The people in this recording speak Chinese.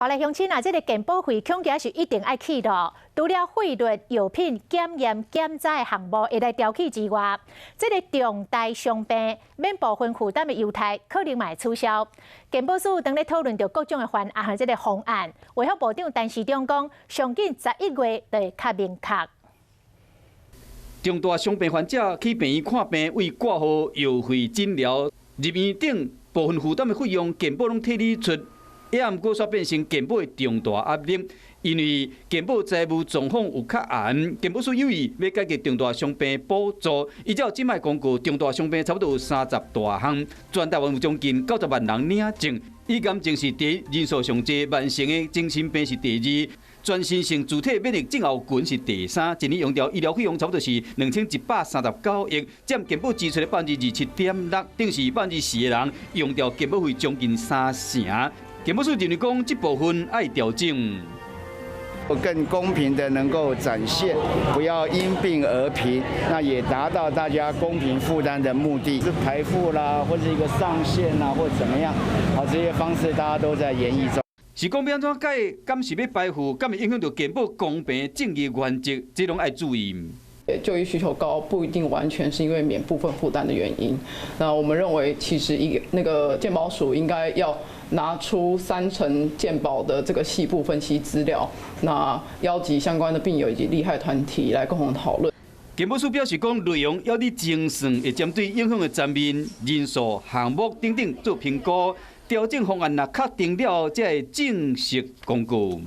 后来乡亲啊，这个健保费恐惊是一定爱起的。除了费率、药品检验检查的项目会来调起之外，这个重大伤病免部分负担的优待可能嘛会取消。健保署当咧讨论着各种的方案和这个方案，卫福部长陈时中讲，上紧11月就会较明确。重大伤病患者去病院看病，为挂号、药费、诊疗、入院等部分负担的费用，健保拢替你出。也毋过，煞变成健保的重大压力，因为健保财务状况有较严，健保署有意要解决重大伤病补助。依照即卖公告，重大伤病差不多有30大项，全台湾有将近90万人领证。乙肝症是第一，人数上济；慢性的精神病是第二；全身性自体免疫症候群是第三。一年用掉医疗费用差不多是2139亿，占健保支出的27.6%，等是4%的人用掉健保费将近3成。健保署认为讲，这部分爱调整，更公平的能够展现，不要因病而贫，那也达到大家公平负担的目的。是排付啦，或者一个上限啦，或者怎么样，这些方式大家都在研议中。是讲要安怎解？敢是要排付？敢会影响到健保公平正义原则？这拢爱注意。就医需求高不一定完全是因为免部分负担的原因。那我们认为，其实那个健保署应该要拿出3成健保的这个细部分析资料，那邀集相关的病友以及利害团体来共同讨论。健保署表示讲，内容要你精算，会针对影响的层面、人数、项目等等做评估，调整方案若确定了，才会正式公告。